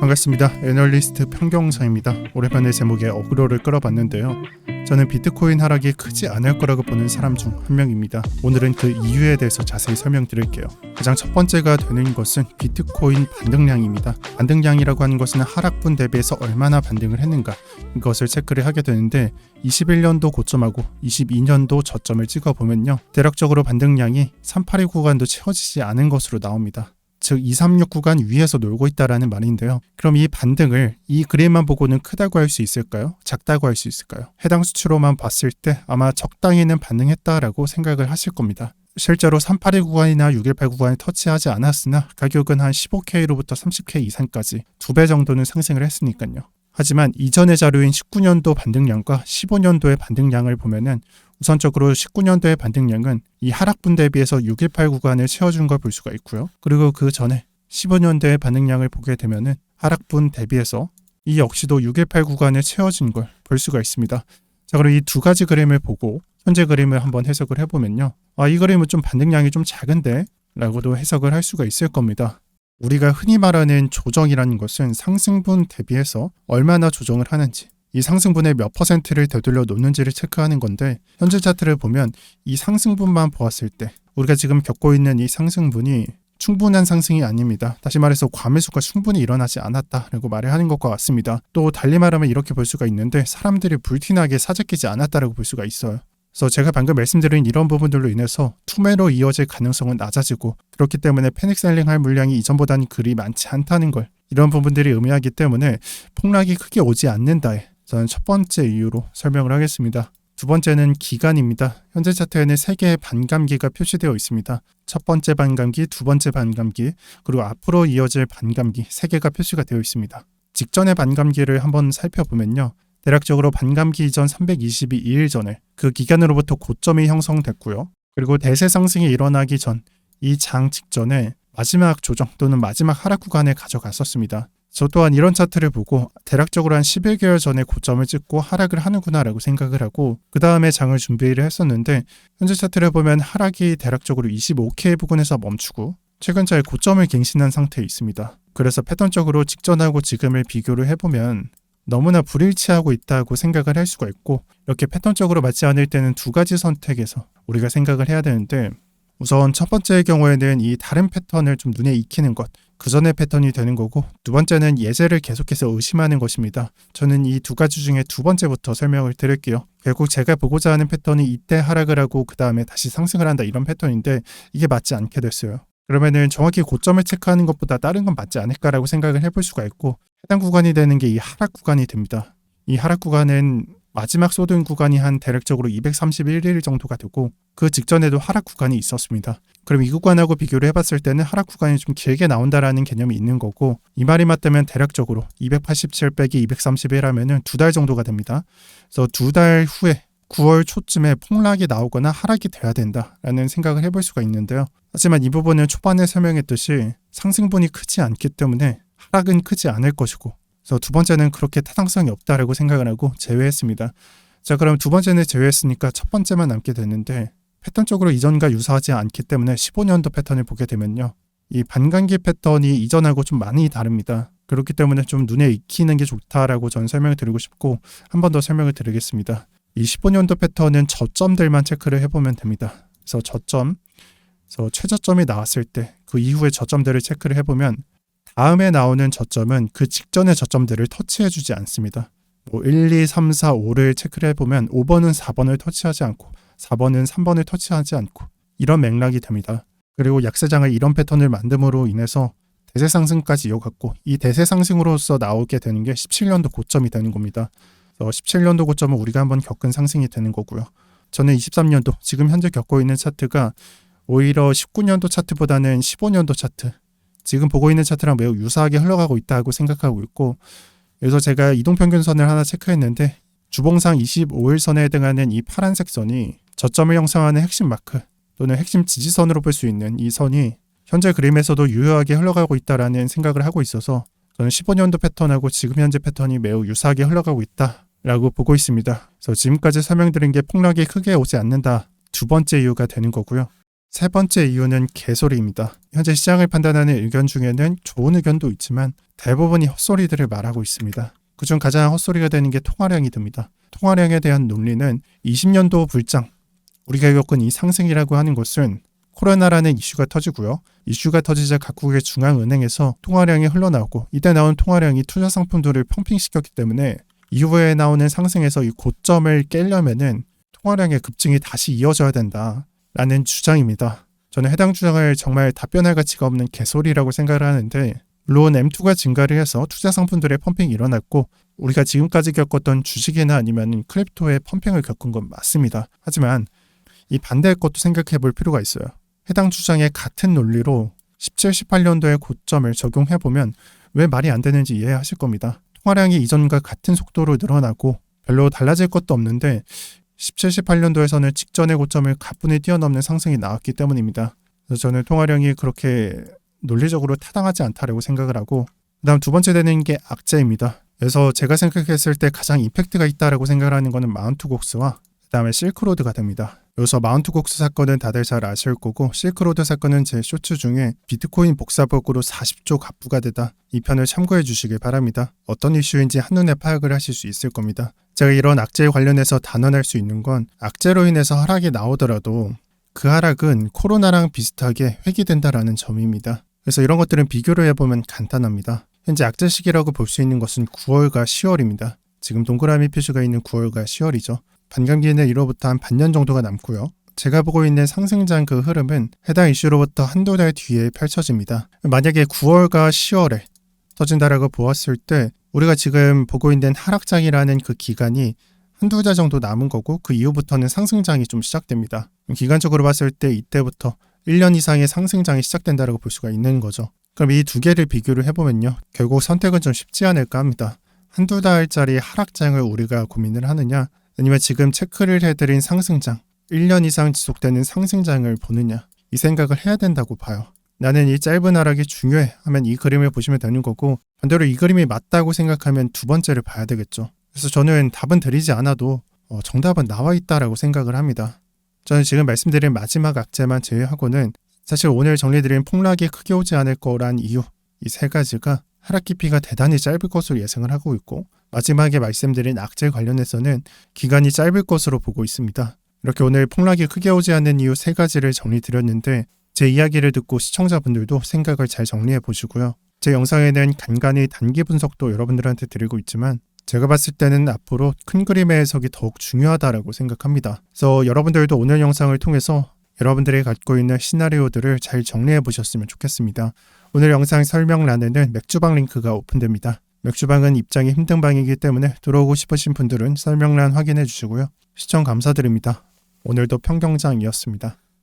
반갑습니다. 애널리스트 평경사입니다. 오랜만에 제목에 어그로를 끌어봤는데요. 저는 비트코인 하락이 크지 않을 거라고 보는 사람 중 한 명입니다. 오늘은 그 이유에 대해서 자세히 설명드릴게요. 가장 첫 번째가 되는 것은 비트코인 반등량입니다. 반등량이라고 하는 것은 하락분 대비해서 얼마나 반등을 했는가, 이것을 체크를 하게 되는데 21년도 고점하고 22년도 저점을 찍어보면요, 대략적으로 반등량이 382 구간도 채워지지 않은 것으로 나옵니다. 즉 236 구간 위에서 놀고 있다라는 말인데요. 그럼 이 반등을 이 그림만 보고는 크다고 할 수 있을까요? 작다고 할 수 있을까요? 해당 수치로만 봤을 때 아마 적당히는 반등했다라고 생각을 하실 겁니다. 실제로 382 구간이나 618 구간을 터치하지 않았으나 가격은 한 15K로부터 30K 이상까지 2배 정도는 상승을 했으니까요. 하지만 이전의 자료인 19년도 반등량과 15년도의 반등량을 보면은 우선적으로 19년도의 반등량은 이 하락분 대비해서 618 구간을 채워준 걸 볼 수가 있고요. 그리고 그 전에 15년도의 반등량을 보게 되면은 하락분 대비해서 이 역시도 618 구간을 채워진 걸 볼 수가 있습니다. 자, 그럼 이 두 가지 그림을 보고 현재 그림을 한번 해석을 해보면요, 이 그림은 좀 반등량이 좀 작은데? 라고도 해석을 할 수가 있을 겁니다. 우리가 흔히 말하는 조정이라는 것은 상승분 대비해서 얼마나 조정을 하는지, 이 상승분의 몇 퍼센트를 되돌려 놓는지를 체크하는 건데, 현재 차트를 보면 이 상승분만 보았을 때 우리가 지금 겪고 있는 이 상승분이 충분한 상승이 아닙니다. 다시 말해서 과매수가 충분히 일어나지 않았다라고 말을 하는 것과 같습니다. 또 달리 말하면 이렇게 볼 수가 있는데, 사람들이 불티나게 사재 끼지 않았다라고 볼 수가 있어요. 그래서 제가 방금 말씀드린 이런 부분들로 인해서 투매로 이어질 가능성은 낮아지고, 그렇기 때문에 패닉셀링 할 물량이 이전보다는 그리 많지 않다는 걸, 이런 부분들이 의미하기 때문에 폭락이 크게 오지 않는다에 저는 첫 번째 이유로 설명을 하겠습니다. 두 번째는 기간입니다. 현재 차트에는 3개의 반감기가 표시되어 있습니다. 첫 번째 반감기, 두 번째 반감기, 그리고 앞으로 이어질 반감기 3개가 표시가 되어 있습니다. 직전의 반감기를 한번 살펴보면요, 대략적으로 반감기 이전 322일 전에 그 기간으로부터 고점이 형성됐고요. 그리고 대세 상승이 일어나기 전 이 장 직전에 마지막 조정 또는 마지막 하락 구간에 가져갔었습니다. 저 또한 이런 차트를 보고 대략적으로 한 11개월 전에 고점을 찍고 하락을 하는구나 라고 생각을 하고 그 다음에 장을 준비를 했었는데, 현재 차트를 보면 하락이 대략적으로 25K 부근에서 멈추고 최근자에 고점을 갱신한 상태에 있습니다. 그래서 패턴적으로 직전하고 지금을 비교를 해보면 너무나 불일치하고 있다고 생각을 할 수가 있고, 이렇게 패턴적으로 맞지 않을 때는 두 가지 선택에서 우리가 생각을 해야 되는데, 우선 첫 번째의 경우에는 이 다른 패턴을 좀 눈에 익히는 것, 그 전의 패턴이 되는 거고, 두 번째는 예제를 계속해서 의심하는 것입니다. 저는 이 두 가지 중에 두 번째부터 설명을 드릴게요. 결국 제가 보고자 하는 패턴이 이때 하락을 하고 그 다음에 다시 상승을 한다, 이런 패턴인데 이게 맞지 않게 됐어요. 그러면은 정확히 고점을 체크하는 것보다 다른 건 맞지 않을까라고 생각을 해볼 수가 있고, 해당 구간이 되는 게 이 하락 구간이 됩니다. 이 하락 구간은 마지막 쏟은 구간이 한 대략적으로 231일 정도가 되고, 그 직전에도 하락 구간이 있었습니다. 그럼 이 구간하고 비교를 해봤을 때는 하락 구간이 좀 길게 나온다라는 개념이 있는 거고, 이 말이 맞다면 대략적으로 287 빼기 231 하면은 2달 정도가 됩니다. 그래서 2달 후에 9월 초쯤에 폭락이 나오거나 하락이 돼야 된다라는 생각을 해볼 수가 있는데요. 하지만 이 부분은 초반에 설명했듯이 상승분이 크지 않기 때문에 하락은 크지 않을 것이고, 그래서 두 번째는 그렇게 타당성이 없다라고 생각을 하고 제외했습니다. 자, 그럼 두 번째는 제외했으니까 첫 번째만 남게 되는데, 패턴적으로 이전과 유사하지 않기 때문에 15년도 패턴을 보게 되면요, 이 반감기 패턴이 이전하고 좀 많이 다릅니다. 그렇기 때문에 좀 눈에 익히는 게 좋다라고 저는 설명을 드리고 싶고, 한 번 더 설명을 드리겠습니다. 이 15년도 패턴은 저점들만 체크를 해보면 됩니다. 그래서 저점, 그래서 최저점이 나왔을 때 그 이후의 저점들을 체크를 해보면 다음에 나오는 저점은 그 직전의 저점들을 터치해주지 않습니다. 1, 2, 3, 4, 5를 체크를 해보면 5번은 4번을 터치하지 않고 4번은 3번을 터치하지 않고, 이런 맥락이 됩니다. 그리고 약세장을 이런 패턴을 만듦으로 인해서 대세 상승까지 이어갔고, 이 대세 상승으로서 나오게 되는 게 17년도 고점이 되는 겁니다. 17년도 고점은 우리가 한번 겪은 상승이 되는 거고요. 저는 23년도 지금 현재 겪고 있는 차트가 오히려 19년도 차트보다는 15년도 차트, 지금 보고 있는 차트랑 매우 유사하게 흘러가고 있다고 생각하고 있고, 그래서 제가 이동평균선을 하나 체크했는데 주봉상 25일선에 해당하는 이 파란색 선이 저점을 형성하는 핵심 마크 또는 핵심 지지선으로 볼 수 있는 이 선이 현재 그림에서도 유효하게 흘러가고 있다라는 생각을 하고 있어서 저는 15년도 패턴하고 지금 현재 패턴이 매우 유사하게 흘러가고 있다라고 보고 있습니다. 그래서 지금까지 설명드린 게 폭락이 크게 오지 않는다, 두 번째 이유가 되는 거고요. 세 번째 이유는 개소리입니다. 현재 시장을 판단하는 의견 중에는 좋은 의견도 있지만 대부분이 헛소리들을 말하고 있습니다. 그중 가장 헛소리가 되는 게 통화량이 듭니다. 통화량에 대한 논리는 20년도 불장, 우리가 겪은 이 상승이라고 하는 것은 코로나라는 이슈가 터지고요. 이슈가 터지자 각국의 중앙은행에서 통화량이 흘러나오고 이때 나온 통화량이 투자 상품들을 펌핑시켰기 때문에 이후에 나오는 상승에서 이 고점을 깨려면은 통화량의 급증이 다시 이어져야 된다라는 주장입니다. 저는 해당 주장을 정말 답변할 가치가 없는 개소리라고 생각을 하는데, 물론 M2가 증가를 해서 투자 상품들의 펌핑이 일어났고 우리가 지금까지 겪었던 주식이나 아니면 크립토의 펌핑을 겪은 건 맞습니다. 하지만 이 반대의 것도 생각해 볼 필요가 있어요. 해당 주장의 같은 논리로 17, 18년도의 고점을 적용해보면 왜 말이 안 되는지 이해하실 겁니다. 통화량이 이전과 같은 속도로 늘어나고 별로 달라질 것도 없는데 17, 18년도에서는 직전의 고점을 가뿐히 뛰어넘는 상승이 나왔기 때문입니다. 그래서 저는 통화량이 그렇게 논리적으로 타당하지 않다라고 생각을 하고, 그 다음 두 번째 되는 게 악재입니다. 그래서 제가 생각했을 때 가장 임팩트가 있다라고 생각을 하는 거는 마운트곡스와 그 다음에 실크로드가 됩니다. 여기서 마운트곡스 사건은 다들 잘 아실 거고, 실크로드 사건은 제 쇼츠 중에 비트코인 복사복으로 40조 갑부가 되다, 이 편을 참고해 주시길 바랍니다. 어떤 이슈인지 한눈에 파악을 하실 수 있을 겁니다. 제가 이런 악재에 관련해서 단언할 수 있는 건, 악재로 인해서 하락이 나오더라도 그 하락은 코로나랑 비슷하게 회귀된다라는 점입니다. 그래서 이런 것들은 비교를 해보면 간단합니다. 현재 악재 시기라고 볼 수 있는 것은 9월과 10월입니다. 지금 동그라미 표시가 있는 9월과 10월이죠. 반감기에는 이로부터 한 반년 정도가 남고요. 제가 보고 있는 상승장 그 흐름은 해당 이슈로부터 한두 달 뒤에 펼쳐집니다. 만약에 9월과 10월에 터진다라고 보았을 때 우리가 지금 보고 있는 하락장이라는 그 기간이 한두 달 정도 남은 거고, 그 이후부터는 상승장이 좀 시작됩니다. 기간적으로 봤을 때 이때부터 1년 이상의 상승장이 시작된다라고 볼 수가 있는 거죠. 그럼 이 두 개를 비교를 해보면요, 결국 선택은 좀 쉽지 않을까 합니다. 한두 달짜리 하락장을 우리가 고민을 하느냐, 아니면 지금 체크를 해드린 상승장, 1년 이상 지속되는 상승장을 보느냐, 이 생각을 해야 된다고 봐요. 나는 이 짧은 하락이 중요해 하면 이 그림을 보시면 되는 거고, 반대로 이 그림이 맞다고 생각하면 두 번째를 봐야 되겠죠. 그래서 저는 답은 드리지 않아도 정답은 나와 있다라고 생각을 합니다. 저는 지금 말씀드린 마지막 악재만 제외하고는 사실 오늘 정리드린 폭락이 크게 오지 않을 거란 이유, 이 세 가지가 하락 깊이가 대단히 짧을 것으로 예상을 하고 있고, 마지막에 말씀드린 악재 관련해서는 기간이 짧을 것으로 보고 있습니다. 이렇게 오늘 폭락이 크게 오지 않는 이유 세 가지를 정리드렸는데, 제 이야기를 듣고 시청자분들도 생각을 잘 정리해 보시고요. 제 영상에는 간간히 단기 분석도 여러분들한테 드리고 있지만, 제가 봤을 때는 앞으로 큰 그림의 해석이 더욱 중요하다라고 생각합니다. 그래서 여러분들도 오늘 영상을 통해서 여러분들이 갖고 있는 시나리오들을 잘 정리해 보셨으면 좋겠습니다. 오늘 영상 설명란에는 맥주방 링크가 오픈됩니다. 맥주방은 입장이 힘든 방이기 때문에 들어오고 싶으신 분들은 설명란 확인해 주시고요. 시청 감사드립니다. 오늘도 평경장이었습니다.